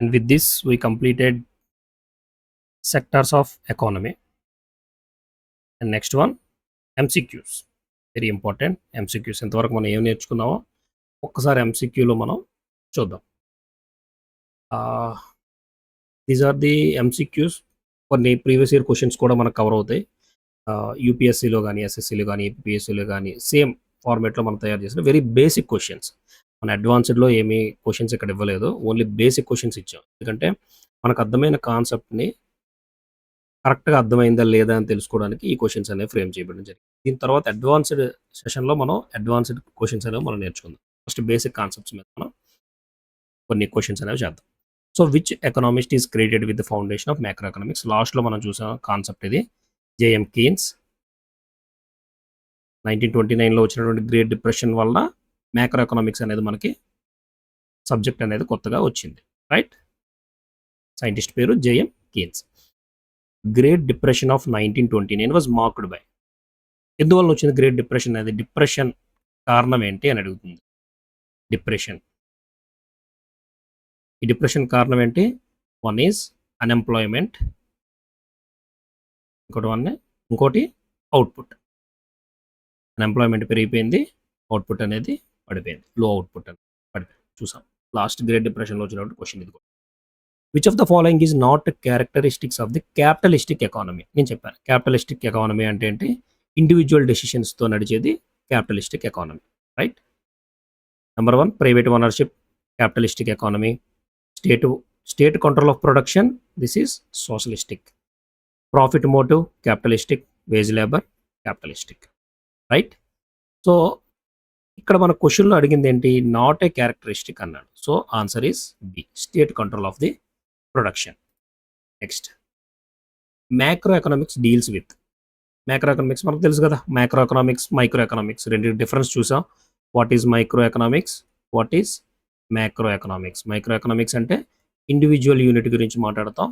And with this, we completed sectors of economy. And next one, MCQs. Very important MCQs. ఎంతవరకు మనం ఏం నేర్చుకున్నామో ఒక్కసారి ఎంసీక్యూలో మనం చూద్దాం. These are the MCQs. కొన్ని ప్రీవియస్ ఇయర్ క్వశ్చన్స్ కూడా మనకు కవర్ అవుతాయి. యూపీఎస్సీలో కానీ, ఎస్ఎస్సీలో కానీ, ఏపీఎస్సీలో కానీ సేమ్ ఫార్మేట్లో మనం తయారు చేసిన వెరీ బేసిక్ క్వశ్చన్స్. మన అడ్వాన్స్డ్లో ఏమీ క్వశ్చన్స్ ఇక్కడ ఇవ్వలేదు, ఓన్లీ బేసిక్ క్వశ్చన్స్ ఇచ్చాం. ఎందుకంటే మనకు అర్థమైన కాన్సెప్ట్ని కరెక్ట్గా అర్థమైందా లేదా అని తెలుసుకోవడానికి ఈ క్వశ్చన్స్ అనేవి ఫ్రేమ్ చేయబడడం జరిగింది. దీని తర్వాత అడ్వాన్స్డ్ సెషన్లో మనం అడ్వాన్స్డ్ క్వశ్చన్స్ అనేవి మనం నేర్చుకుందాం. ఫస్ట్ బేసిక్ కాన్సెప్ట్స్ మీద మనం కొన్ని క్వశ్చన్స్ అనేవి చేద్దాం. So which economist is created with the foundation of macroeconomics? లాస్ట్లో మనం చూసాం కాన్సెప్ట్ ఇది. జేఎం కీన్స్ 1929లో వచ్చినటువంటి గ్రేట్ డిప్రెషన్ వల్ల మ్యాక్రో ఎకనామిక్స్ అనేది మనకి సబ్జెక్ట్ అనేది కొత్తగా వచ్చింది. రైట్, సైంటిస్ట్ పేరు JM Keynes. Great depression of 1929 was marked by. ఎందువల్ల వచ్చింది గ్రేట్ డిప్రెషన్ అనేది? డిప్రెషన్ కారణం ఏంటి అని అడుగుతుంది. డిప్రెషన్, ఈ డిప్రెషన్ కారణం ఏంటి? వన్ ఈజ్ అన్ఎంప్లాయ్మెంట్, ఇంకోటి అవుట్పుట్. అన్ఎంప్లాయ్మెంట్ పెరిగిపోయింది, అవుట్పుట్ అనేది పడిపోయింది, లో అవుట్పుట్ అనేది పడిపోయింది. చూసాం లాస్ట్ గ్రేట్ డిప్రెషన్లో వచ్చినటువంటి క్వశ్చన్ ఇది. Which of the following is not characteristics of the capitalistic economy? నేను చెప్పాను క్యాపిటలిస్టిక్ ఎకానమీ అంటే ఏంటి? ఇండివిజువల్ డెసిషన్స్తో నడిచేది capitalistic economy. Right. Number 1, private ownership, capitalistic economy. State control of production, this is socialistic. Profit motive, capitalistic. Wage labour, capitalistic. Right. So ఇక్కడ మన క్వశ్చన్లో అడిగింది ఏంటి? నాట్ ఏ క్యారెక్టరిస్టిక్ అన్నాడు. So answer is B, state control of the production. Next, macroeconomics deals with. Macroeconomics మనకు తెలుసు కదా, macroeconomics, microeconomics, రెండు డిఫరెన్స్ చూసాం. What is microeconomics, what is macroeconomics? Microeconomics అంటే individual unit గురించి మాట్లాడతాం,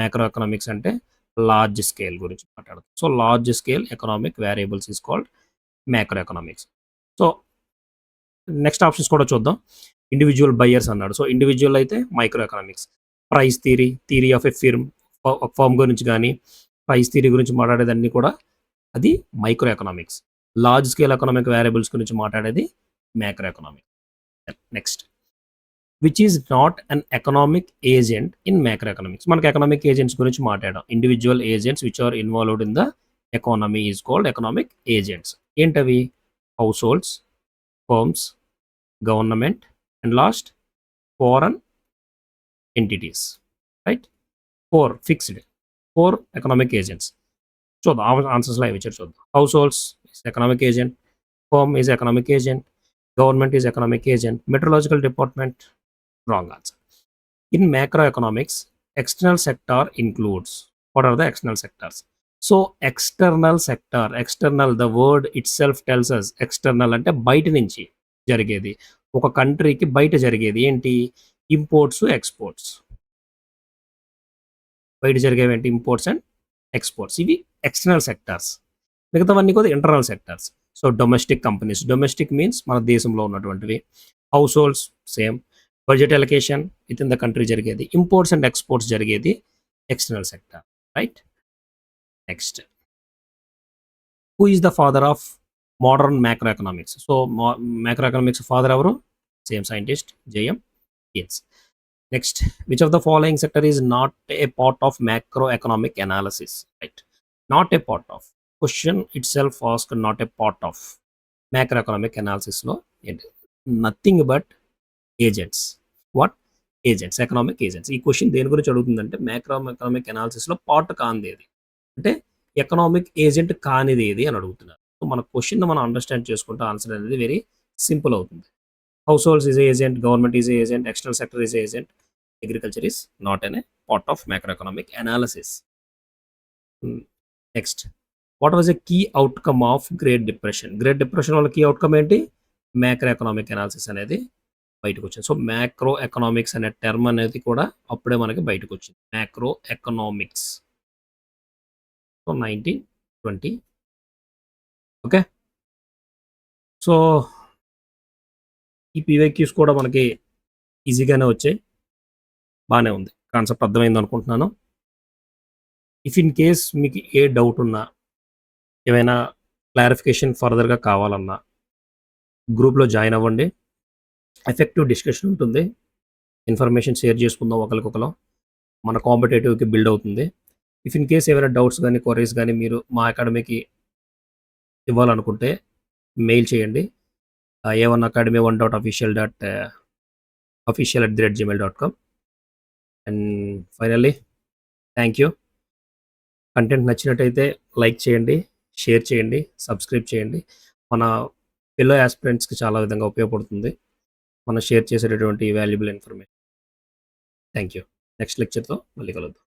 macroeconomics అంటే large scale గురించి మాట్లాడతాం. So large scale economic variables is called macro economics. So next options కూడా చూద్దాం. ఇండివిజువల్ బయర్స్ అన్నాడు, సో ఇండివిజువల్ అయితే microeconomics. Price theory of a firm గురించి కానీ, ప్రైస్ థియరీ గురించి మాట్లాడేదన్నీ కూడా అది micro economics. Large scale economic variables గురించి మాట్లాడేది macro economics. Next, which is not an economic agent in macro economics? మనకి ఎకనామిక్ ఏజెంట్స్ గురించి మాట్లాడాం. Individual agents which are involved in the economy is called economic agents. ఏంటవి? Household, firms, government, and last foreign entities. Right, 4 fixed, 4 economic agents. చూద్దాం ఆన్సర్స్లో ఏమి ఇచ్చారు చూద్దాం. House holds is economic agent, firm is economic agent, government is economic agent, metrological department. Wrong answer. In macro economics, external sector includes. What are the external sectors? So external sector, external, the word itself tells us. External అంటే బయట నుంచి జరిగేది, ఒక కంట్రీకి బయట జరిగేది ఏంటి? Imports, exports. బయట జరిగేవి ఏంటి? Imports and exports. ఇవి ఎక్స్టర్నల్ సెక్టార్స్. మిగతావన్నీ కూడా internal sectors. So domestic companies, domestic means మన దేశంలో ఉన్నటువంటివి. Household same. Budget allocation within the country జరిగేది. ఇంపోర్ట్స్ అండ్ ఎక్స్పోర్ట్స్ జరిగేది external sector. Right. Next, who is the father of modern macro economics? So macro economics father ఎవరు? Same scientist J M Keynes. Next, which of the following sector is not a part of macro economic analysis? Right, not a part of. Question itself ask not a part of. Macro economic అనాలిసిస్లో ఏంటి? Nothing but agents. What? Agents, economic agents. ఈ question దేని గురించి అడుగుతుందంటే macro economic అనాలిసిస్లో part కానిది ఏది అంటే ఎకనామిక్ ఏజెంట్ కానిది ఏది అని అడుగుతున్నారు. సో మన క్వశ్చన్ మనం అండర్స్టాండ్ చేసుకుంటే ఆన్సర్ అనేది వెరీ సింపుల్ అవుతుంది. House holds is agent, government is agent, external sector is agent, agriculture is not an a part of macro economic analysis. Next, what was a key outcome of great depression? Great depression వల్ల key outcome ఏంటి? Macro economic analysis అనేది బయటకు వచ్చింది. So macro economics అనే term అనేది కూడా అప్పుడే మనకి బయటకు వచ్చింది. Macro economics. So 1920. Okay. So ఈ పీవైక్యూస్ కూడా మనకి ఈజీగానే వచ్చాయి. బానే ఉంది. కాన్సెప్ట్ అర్థమైందనుకుంటున్నాను. ఇఫ్ ఇన్ కేస్ మీకు ఏ డౌట్ ఉన్నా, ఏమైనా క్లారిఫికేషన్ ఫర్దర్‌గా కావాలన్నా గ్రూప్‌లో జాయిన్ అవ్వండి. ఎఫెక్టివ్ డిస్కషన్ ఉంటుంది. ఇన్ఫర్మేషన్ షేర్ చేసుకుందాం ఒకళ్ళకొకలం. మన కాంపిటేటివ్‌కి బిల్డ్ అవుతుంది. ఇఫ్ ఇన్ కేస్ ఏమైనా డౌట్స్ గాని, క్వెరీస్ గాని మీరు మా అకాడమీకి ఇవ్వాలనుకుంటే మెయిల్ చేయండి. a1academy1.official@gmail.com. And finally thank you. Content నచ్చినట్టయితే లైక్ చేయండి, షేర్ చేయండి, సబ్స్క్రైబ్ చేయండి. మన ఫెలో యాస్పిరెంట్స్‌కి చాలా విధంగా ఉపయోగపడుతుంది. మనం షేర్ చేసేటటువంటి valuable information. Thank you. Next లెక్చర్‌తో మళ్ళీ కలుద్దాం.